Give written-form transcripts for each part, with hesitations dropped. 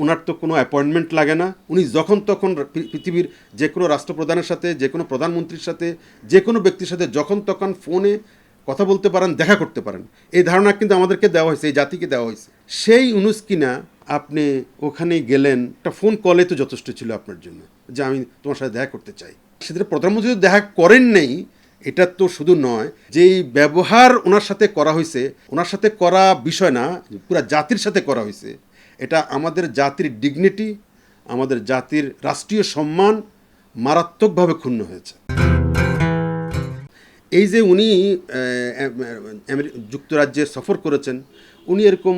ওনার তো কোনো অ্যাপয়েন্টমেন্ট লাগে না, উনি যখন তখন পৃথিবীর যে কোনো রাষ্ট্রপ্রধানের সাথে, যে কোনো প্রধানমন্ত্রীর সাথে, যে কোনো ব্যক্তির সাথে যখন তখন ফোনে কথা বলতে পারেন, দেখা করতে পারেন। এই ধারণা কিন্তু আমাদেরকে দেওয়া হয়েছে, এই জাতিকে দেওয়া হয়েছে। সেই ইউনূস কিনা আপনি ওখানে গেলেন, একটা ফোন কলে তো যথেষ্ট ছিল আপনার জন্য যে আমি তোমার সাথে দেখা করতে চাই। সেটা প্রধানমন্ত্রী তো দেখা করেন নেই, এটা তো শুধু নয়, যেই ব্যবহার ওনার সাথে করা হয়েছে, ওনার সাথে করা বিষয় না, পুরা জাতির সাথে করা হয়েছে, এটা আমাদের জাতির ডিগনিটি, আমাদের জাতির রাষ্ট্রীয় সম্মান মারাত্মকভাবে ক্ষুণ্ণ হয়েছে। এই যে উনি যুক্তরাজ্যে সফর করেছেন, উনি এরকম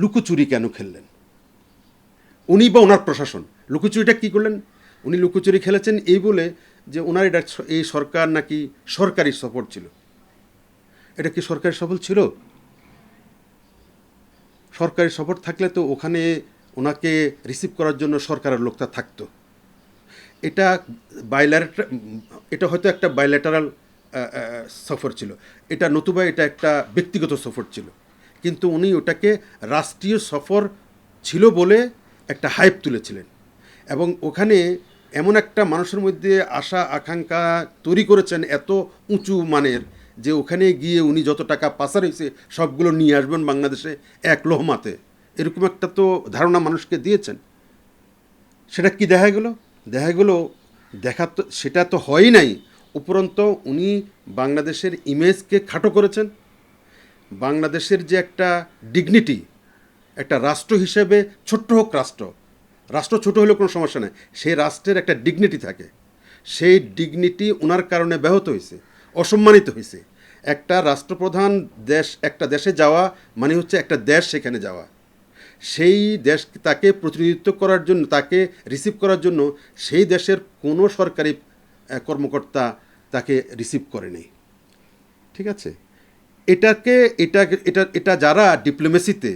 লুকোচুরি কেন খেললেন? উনি বা ওনার প্রশাসন লুকোচুরিটা কী করলেন? উনি লুকোচুরি খেলেছেন এই বলে যে ওনার এটা এই সরকার নাকি সরকারি সফর ছিল। এটা কি সরকারি সফর ছিল? সরকারি সফর থাকলে তো ওখানে ওনাকে রিসিভ করার জন্য সরকারের লোকটা থাকতো। এটা এটা হয়তো একটা বাইল্যাটারাল সফর ছিল, এটা নতুবা এটা একটা ব্যক্তিগত সফর ছিল, কিন্তু উনি ওটাকে রাষ্ট্রীয় সফর ছিল বলে একটা হাইপ তুলেছিলেন এবং ওখানে এমন একটা মানুষের মধ্যে আশা আকাঙ্ক্ষা তৈরি করেছেন এত উঁচু মানের যে ওখানে গিয়ে উনি যত টাকা পাচার হয়েছে সবগুলো নিয়ে আসবেন বাংলাদেশে এক লহমাতে, এরকম একটা তো ধারণা মানুষকে দিয়েছেন। সেটা কি দেখা গেল? দেখা তো সেটা তো হয়ই নাই, উপরন্তু উনি বাংলাদেশের ইমেজকে খাটো করেছেন। বাংলাদেশের যে একটা ডিগনিটি, একটা রাষ্ট্র হিসেবে ছোট্ট হোক রাষ্ট্র ছোট হলেও কোনো সমস্যা নেই, সেই রাষ্ট্রের একটা ডিগনিটি থাকে, সেই ডিগনিটি ওনার কারণে ব্যাহত হয়েছে, অসম্মানিত হয়েছে। একটা রাষ্ট্রপ্রধান একটা দেশে যাওয়া মানে হচ্ছে একটা দেশ সেখানে যাওয়া, সেই দেশ তাকে প্রতিনিধিত্ব করার জন্য, তাকে রিসিভ করার জন্য সেই দেশের কোনো সরকারি কর্মকর্তা তাকে রিসিভ করেনি। ঠিক আছে, এটাকে এটা এটা এটা যারা ডিপ্লোমেসিতে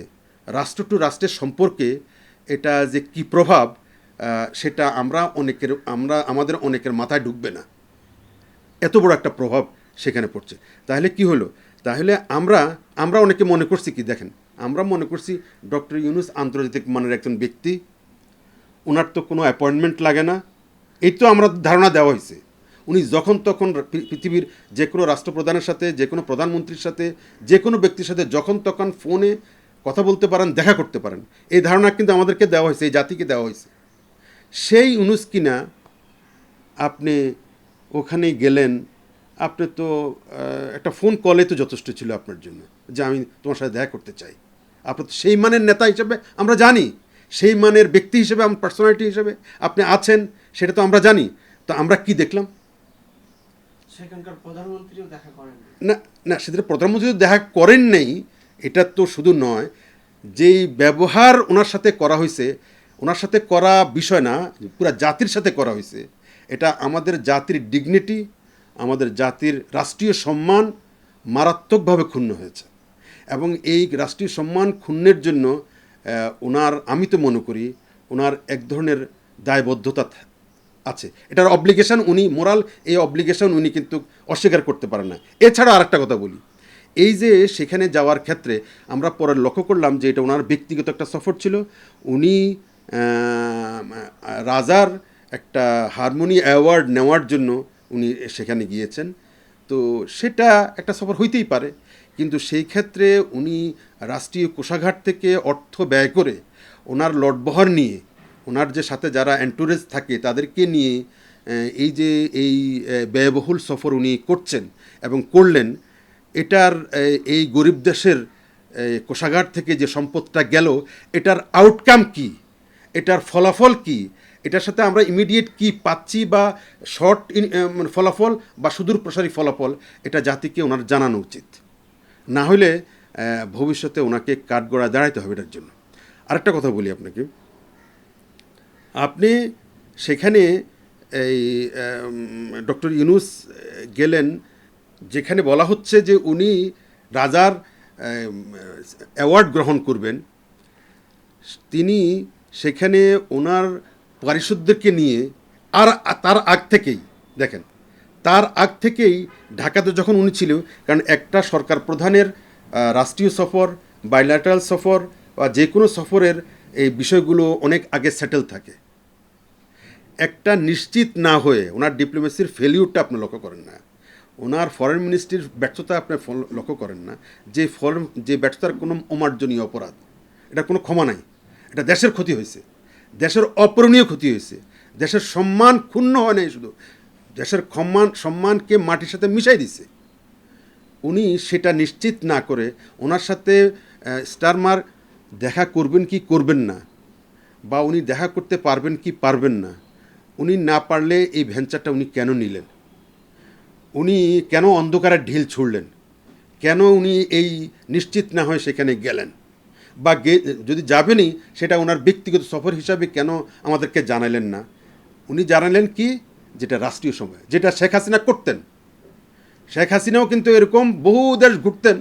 রাষ্ট্র টু রাষ্ট্রের সম্পর্কে এটা যে কি প্রভাব, সেটা আমাদের অনেকের মাথায় ঢুকবে না, এত বড় একটা প্রভাব সেখানে পড়ছে। তাহলে কি হলো? তাহলে আমরা অনেকে মনে করছি কি, দেখেন, আমরা মনে করছি ডক্টর ইউনূস আন্তর্জাতিক মানের একজন ব্যক্তি, ওনার তো কোনো অ্যাপয়েন্টমেন্ট লাগে না, এই তো আমরা ধারণা দেওয়া হয়েছে। উনি যখন তখন পৃথিবীর যে কোনো রাষ্ট্রপ্রধানের সাথে, যে কোনো প্রধানমন্ত্রীর সাথে, যে কোনো ব্যক্তির সাথে যখন তখন ফোনে কথা বলতে পারেন, দেখা করতে পারেন, এই ধারণা কিন্তু আমাদেরকে দেওয়া হয়েছে, এই জাতিকে দেওয়া হয়েছে। সেই ইউনূস কিনা আপনি ওখানে গেলেন, আপনি তো একটা ফোন কলে তো যথেষ্ট ছিল আপনার জন্য যে আমি তোমার সাথে দেখা করতে চাই। আপনার তো সেই মানের নেতা হিসেবে আমরা জানি, সেই মানের ব্যক্তি হিসেবে, আমার পার্সোনালিটি হিসেবে আপনি আছেন, সেটা তো আমরা জানি। তো আমরা কি দেখলাম? সেখানকার প্রধানমন্ত্রীও দেখা করেন না না, সেটা প্রধানমন্ত্রী তো দেখা করেন নেই, এটা তো শুধু নয়, যেই ব্যবহার ওনার সাথে করা হয়েছে, ওনার সাথে করা বিষয় না, পুরা জাতির সাথে করা হয়েছে, এটা আমাদের জাতির ডিগনিটি, আমাদের জাতির রাষ্ট্রীয় সম্মান মারাত্মকভাবে ক্ষুণ্ণ হয়েছে। এবং এই রাষ্ট্রীয় সম্মান ক্ষুণ্ণের জন্য আমি তো মনে করি ওনার এক ধরনের দায়বদ্ধতা আছে, এটার অব্লিগেশন উনি, মোরাল এই অব্লিগেশন উনি কিন্তু অস্বীকার করতে পারেন না। এছাড়া আরেকটা কথা বলি, এই যে সেখানে যাওয়ার ক্ষেত্রে আমরা পরে লক্ষ্য করলাম যে এটা ওনার ব্যক্তিগত একটা সফর ছিল। উনি রাজার একটা হারমোনি অ্যাওয়ার্ড নেওয়ার জন্য উনি সেখানে গিয়েছেন, তো সেটা একটা সফর হইতেই পারে, কিন্তু সেই ক্ষেত্রে উনি রাষ্ট্রীয় কোষাগার থেকে অর্থ ব্যয় করে ওনার লটবহর নিয়ে, ওনার যে সাথে যারা এন্টুরেজ থাকে তাদেরকে নিয়ে এই ব্যয়বহুল সফর উনি করছেন এবং করলেন, এটার এই গরিব দেশের কোষাগার থেকে যে সম্পদটা গেল, এটার আউটকাম কি, এটার ফলাফল কি, এটার সাথে আমরা ইমিডিয়েট কি পাচ্ছি, বা ফলাফল বা সুদূর প্রসারী ফলাফল, এটা জাতিকে ওনার জানানো উচিত। না হলে ভবিষ্যতে ওনাকে কাঠগড়ায় দাঁড়াইতে হবে এটার জন্য। আরেকটা কথা বলি আপনাকে, আপনি সেখানে এই ডক্টর ইউনূস গেলেন, যেখানে বলা হচ্ছে যে উনি রাজার অ্যাওয়ার্ড গ্রহণ করবেন, তিনি সেখানে ওনার পারিষদদেরকে নিয়ে, আর তার আগ থেকেই দেখেন, তার আগ থেকেই ঢাকাতে যখন উনি ছিল, কারণ একটা সরকার প্রধানের রাষ্ট্রীয় সফর, বাইল্যাটারাল সফর বা যে কোনো সফরের এই বিষয়গুলো অনেক আগে সেটেল থাকে। একটা নিশ্চিত না হয়ে ওনার ডিপ্লোমেসির ফেলিউরটা আপনি লক্ষ্য করেন না, ওনার ফরেন মিনিস্ট্রির ব্যর্থতা আপনি লক্ষ্য করেন না, যে ব্যর্থতার কোনো অমার্জনীয় অপরাধ, এটা কোনো ক্ষমা নাই। এটা দেশের ক্ষতি হয়েছে, দেশের অপূরণীয় ক্ষতি হয়েছে, দেশের সম্মান ক্ষুণ্ণ হয় নাই, শুধু দেশের সম্মানকে মাটির সাথে মিশাই দিছে। উনি সেটা নিশ্চিত না করে ওনার সাথে স্টারমার দেখা করবেন কি করবেন না, বা উনি দেখা করতে পারবেন কি পারবেন না, উনি না পারলে এই ভেঞ্চারটা উনি কেন নিলেন, উনি কেন অন্ধকারের ঢিল ছুড়লেন, কেন উনি এই নিশ্চিত না হয়ে সেখানে গেলেন, বা যদি যাবেনই সেটা ওনার ব্যক্তিগত সফর হিসাবে কেন আমাদেরকে জানালেন না। উনি জানালেন কি, যেটা রাষ্ট্রীয় সময়, যেটা শেখ হাসিনা করতেন। শেখ হাসিনাও কিন্তু এরকম বহু দেশ ঘুরতেন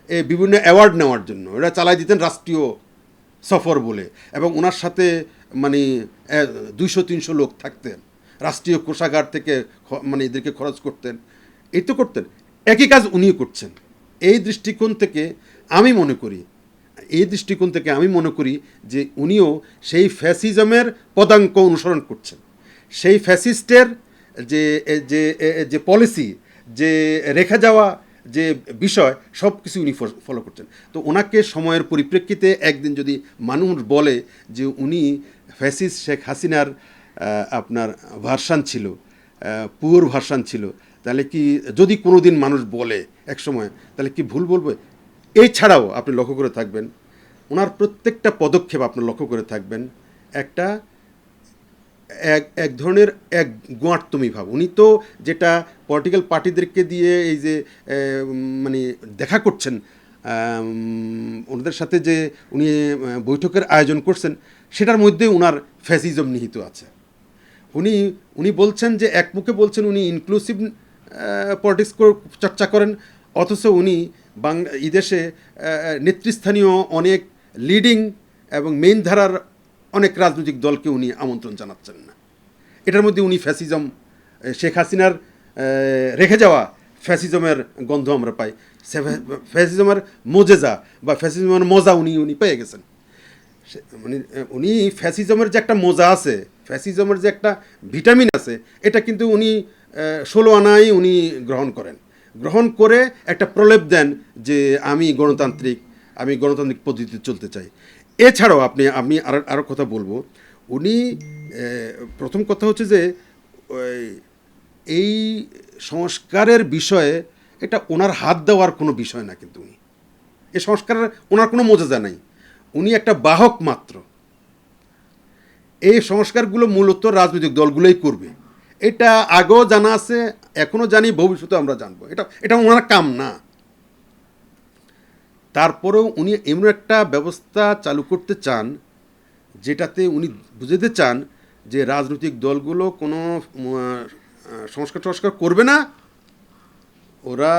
এই বিভিন্ন অ্যাওয়ার্ড নেওয়ার জন্য, এরা চালাই দিতেন রাষ্ট্রীয় সফর বলে, এবং ওনার সাথে মানে 200-300 লোক থাকতেন, রাষ্ট্রীয় কোষাগার থেকে মানে এদেরকে খরচ করতেন, এই তো করতেন। একই কাজ উনিও করছেন। এই দৃষ্টিকোণ থেকে আমি মনে করি যে উনিও সেই ফ্যাসিজমের পদাঙ্ক অনুসরণ করছেন। সেই ফ্যাসিস্টের যে যে যে পলিসি, যে রেখে যাওয়া যে বিষয়, সব কিছু উনি ফলো করছেন। তো ওনাকে সময়ের পরিপ্রেক্ষিতে একদিন যদি মানুষ বলে যে উনি ফ্যাসিস্ট শেখ হাসিনার আপনার ভার্সান ছিল, পুয়োর ভার্সান ছিল, তাহলে কি, যদি কোনো দিন মানুষ বলে এক সময়, তাহলে কি ভুল বলবে? এছাড়াও আপনি লক্ষ্য করে থাকবেন ওনার প্রত্যেকটা পদক্ষেপ আপনি লক্ষ্য করে থাকবেন একটা এক ধরনের এক গোয়ার্তমি ভাব। উনি তো যেটা পলিটিক্যাল পার্টিদেরকে দিয়ে এই যে মানে দেখা করছেন, ওনাদের সাথে যে উনি বৈঠকের আয়োজন করছেন, সেটার মধ্যে ওনার ফ্যাসিজম নিহিত আছে। উনি বলছেন যে, এক মুখে বলছেন উনি ইনক্লুসিভ পলিটিক্স চর্চা করেন, অথচ উনি এই দেশে নেতৃস্থানীয় অনেক লিডিং এবং মেইন ধারার অনেক রাজনৈতিক দলকে উনি আমন্ত্রণ জানাচ্ছেন না। এটার মধ্যে উনি ফ্যাসিজম, শেখ হাসিনার রেখে যাওয়া ফ্যাসিজমের গন্ধ আমরা পাই। ফ্যাসিজমের মোজেজা বা ফ্যাসিজমের মজা উনি পেয়ে গেছেন। মানে উনি ফ্যাসিজমের যে একটা মজা আছে, ফ্যাসিজমের যে একটা ভিটামিন আছে, এটা কিন্তু উনি 16 আনায় উনি গ্রহণ করে একটা প্রলেপ দেন যে আমি গণতান্ত্রিক পদ্ধতিতে চলতে চাই। এছাড়াও আমি আরও কথা বলবো। উনি প্রথম কথা হচ্ছে যে এই সংস্কারের বিষয়ে এটা ওনার হাত দেওয়ার কোনো বিষয় না, কিন্তু এই সংস্কারের ওনার কোনো মজাজা নাই, উনি একটা বাহক মাত্র। এই সংস্কারগুলো মূলত রাজনৈতিক দলগুলোই করবে, এটা আগেও জানা আছে, এখনও জানি, ভবিষ্যতে আমরা জানবো। এটা ওনার কাম না। তারপরেও উনি এমন একটা ব্যবস্থা চালু করতে চান যেটাতে উনি বুঝাতে চান যে রাজনৈতিক দলগুলো কোনো সংস্কার করবে না, ওরা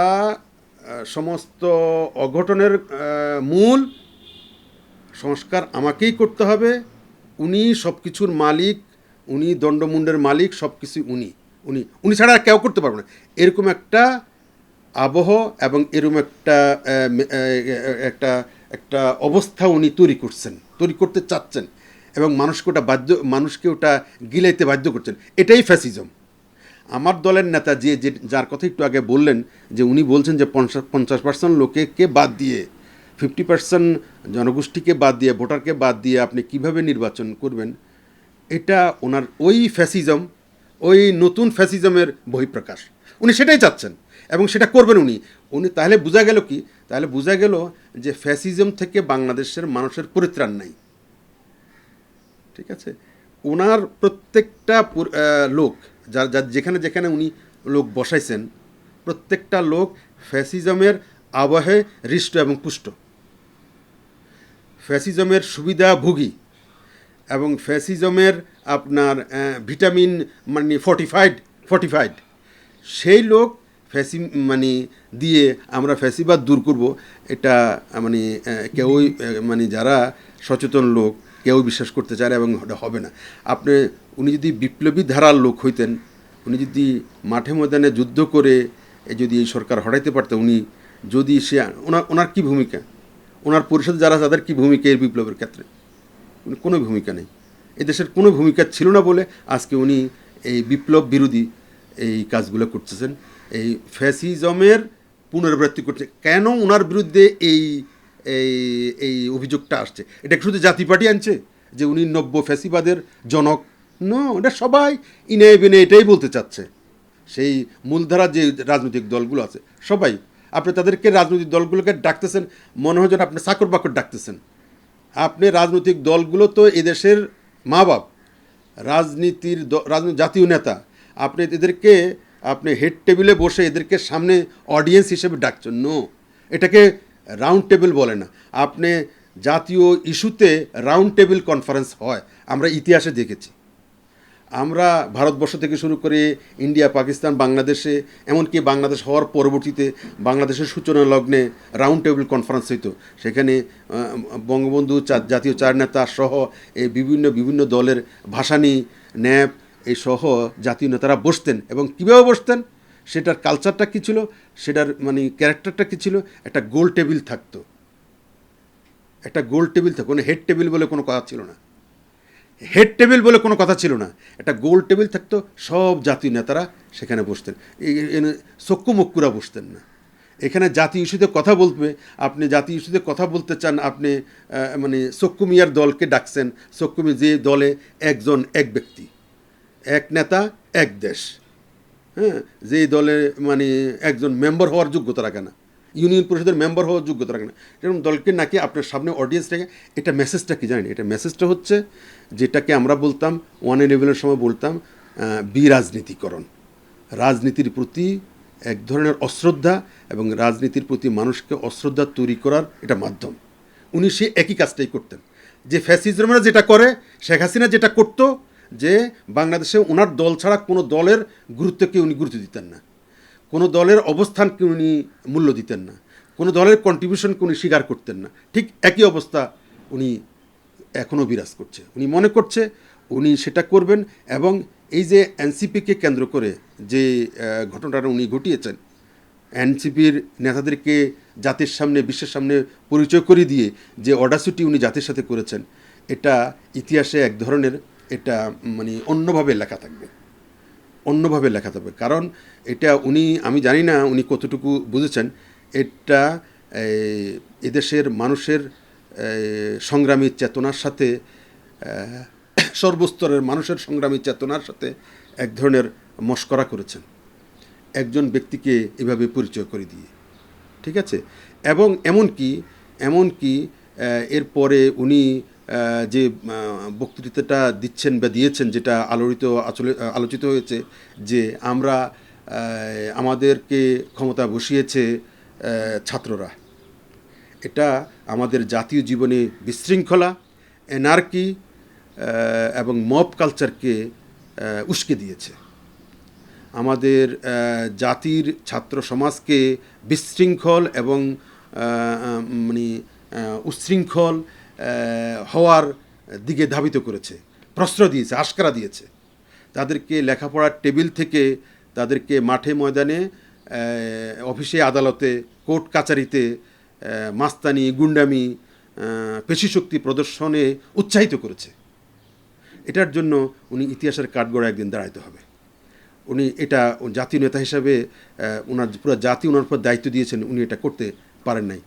সমস্ত অঘটনের মূল সংস্কার আমাকেই করতে হবে, উনি সব কিছুর মালিক, উনি দণ্ডমুণ্ডের মালিক, সব কিছু উনি ছাড়া আর কেউ করতে পারবে না, এরকম একটা আবহ এবং এরকম একটা অবস্থা উনি তৈরি করতে চাচ্ছেন, এবং মানুষকে ওটা গিলাইতে বাধ্য করছেন। এটাই ফ্যাসিজম। আমার দলের নেতা যার কথা একটু আগে বললেন, যে উনি বলছেন যে 50% লোককে বাদ দিয়ে, 50% জনগোষ্ঠীকে বাদ দিয়ে, ভোটারকে বাদ দিয়ে আপনি কিভাবে নির্বাচন করবেন, এটা ওনার ওই ফ্যাসিজম, ওই নতুন ফ্যাসিজমের বহিঃপ্রকাশ। উনি সেটাই চাচ্ছেন এবং সেটা করবেন উনি। তাহলে বোঝা গেল যে ফ্যাসিজম থেকে বাংলাদেশের মানুষের পরিত্রাণ নাই। ঠিক আছে, ওনার প্রত্যেকটা লোক, যেখানে উনি লোক বসাইছেন, প্রত্যেকটা লোক ফ্যাসিজমের আবহে হৃষ্ট এবং পুষ্ট, ফ্যাসিজমের সুবিধাভোগী, এবং ফ্যাসিজমের আপনার ভিটামিন মানে ফর্টিফাইড সেই লোক মানে দিয়ে আমরা ফ্যাসিবাদ দূর করব, এটা মানে কেউই মানে যারা সচেতন লোক কেউ বিশ্বাস করতে চায় এবং হবে না। উনি যদি বিপ্লবী ধারার লোক হইতেন, উনি যদি মাঠে ময়দানে যুদ্ধ করে যদি এই সরকার হটাইতে পারতেন, ওনার কী ভূমিকা? ওনার পরিষদে যারা তাদের কী ভূমিকা এই বিপ্লবের ক্ষেত্রে? কোনো ভূমিকা নেই। এদেশের কোনো ভূমিকা ছিল না বলে আজকে উনি এই বিপ্লব বিরোধী এই কাজগুলো করতেছেন, এই ফ্যাসিজমের পুনরাবৃত্তি করছে। কেন ওনার বিরুদ্ধে এই এই এই অভিযোগটা আসছে? এটা কি শুধু জাতীয় পার্টি আনছে যে উনি নব্য ফ্যাসিবাদের জনক? নো, এটা সবাই ইনে বিনে এটাই বলতে চাচ্ছে। সেই মূলধারা যে রাজনৈতিক দলগুলো আছে সবাই, আপনি তাদেরকে রাজনৈতিক দলগুলোকে ডাকতেছেন মনে হয় যেন আপনি চাকর বাকর ডাকতেছেন। আপনি রাজনৈতিক দলগুলো তো এদেশের মা বাপ, রাজনীতির জাতীয় নেতা। আপনি এদেরকে আপনি হেড টেবিলে বসে এদেরকে সামনে অডিয়েন্স হিসেবে ডাকছেন? নো, এটাকে রাউন্ড টেবিল বলে না। আপনি জাতীয় ইস্যুতে রাউন্ড টেবিল কনফারেন্স হয়, আমরা ইতিহাসে দেখেছি। আমরা ভারতবর্ষ থেকে শুরু করে ইন্ডিয়া, পাকিস্তান, বাংলাদেশে, এমনকি বাংলাদেশ হওয়ার পরবর্তীতে বাংলাদেশের সূচনা লগ্নে রাউন্ড টেবিল কনফারেন্স হইতো। সেখানে বঙ্গবন্ধু জাতীয় চার নেতা সহ এই বিভিন্ন দলের ভাসানী, ন্যাপ এই সহ জাতীয় নেতারা বসতেন। এবং কীভাবে বসতেন, সেটার কালচারটা কী ছিল, সেটার মানে ক্যারেক্টারটা কী ছিল, একটা গোল টেবিল থাকতো। একটা গোল টেবিল থাকতো, কোনো হেড টেবিল বলে কোনো কথা ছিল না। হেড টেবিল বলে কোনো কথা ছিল না, একটা গোল টেবিল থাকতো, সব জাতীয় নেতারা সেখানে বসতেন। চক্ষু মক্কুরা বসতেন না। এখানে জাতীয় ইস্যুতে কথা বলবে, আপনি জাতীয় ইস্যুতে কথা বলতে চান, আপনি মানে চক্ষু মিয়ার দলকে ডাকছেন। চক্ষু মিয়া যে দলে একজন এক ব্যক্তি, এক নেতা এক দেশ, হ্যাঁ, যেই দলে মানে একজন মেম্বার হওয়ার যোগ্যতা রাখে না, ইউনিয়ন পরিষদের মেম্বার হওয়ার যোগ্যতা রাখে না, এরকম দলকে নাকি আপনার সামনে অডিয়েন্স রেখে। এটা মেসেজটা কি জানেন? এটা মেসেজটা হচ্ছে যেটাকে আমরা বলতাম 111-এর সময় বলতাম বিরাজনীতিকরণ। রাজনীতির প্রতি এক ধরনের অশ্রদ্ধা এবং রাজনীতির প্রতি মানুষকে অশ্রদ্ধা তৈরি করার এটা মাধ্যম। উনি সে একই কাজটাই করতেন যে ফ্যাসিজমরা যেটা করে, শেখ হাসিনা যেটা করতো, যে বাংলাদেশে ওনার দল ছাড়া কোনো দলের গুরুত্বকে উনি গুরুত্ব দিতেন না, কোনো দলের অবস্থানকে উনি মূল্য দিতেন না, কোনো দলের কন্ট্রিবিউশনকে উনি স্বীকার করতেন না। ঠিক একই অবস্থা উনি এখনও বিরাজ করছে। উনি মনে করছে উনি সেটা করবেন। এবং এই যে এনসিপিকে কেন্দ্র করে যে ঘটনাটা উনি ঘটিয়েছেন, এনসিপির নেতাদেরকে জাতির সামনে, বিশ্বের সামনে পরিচয় করে দিয়ে যে অডাসিটি উনি জাতির সাথে করেছেন, এটা ইতিহাসে এক ধরনের, এটা মানে অন্যভাবে লেখা থাকবে, অন্যভাবে লেখা থাকবে। কারণ এটা উনি, আমি জানি না উনি কতটুকু বুঝেছেন, এটা এদেশের মানুষের সংগ্রামী চেতনার সাথে, সর্বস্তরের মানুষের সংগ্রামী চেতনার সাথে এক ধরনের মশকরা করেছেন একজন ব্যক্তিকে এভাবে পরিচয় করে দিয়ে, ঠিক আছে। এবং এমনকি এরপরে উনি যে বক্তৃতাটা দিচ্ছেন বা দিয়েছেন, যেটা আলোচিত হয়েছে, যে আমরা আমাদেরকে ক্ষমতা বসিয়েছে ছাত্ররা। এটা আমাদের জাতীয় জীবনে বিশৃঙ্খলা, এনার্কি এবং মব কালচারকে উস্কে দিয়েছে। আমাদের জাতির ছাত্র সমাজকে বিশৃঙ্খল এবং মানে উচ্ছৃঙ্খল হওয়ার দিকে ধাবিত করেছে, প্রশ্রয় দিয়েছে, আশকারা দিয়েছে। তাদেরকে লেখাপড়ার টেবিল থেকে তাদেরকে মাঠে ময়দানে, অফিসে আদালতে, কোর্ট কাচারিতে মাস্তানি, গুন্ডামি, পেশিশক্তি প্রদর্শনে উৎসাহিত করেছে। এটার জন্য উনি ইতিহাসের কাঠগড়ায় একদিন দাঁড়াইতে হবে। উনি এটা জাতীয় নেতা হিসাবে ওনার পুরো জাতি ওনার উপর দায়িত্ব দিয়েছেন, উনি এটা করতে পারেন নাই।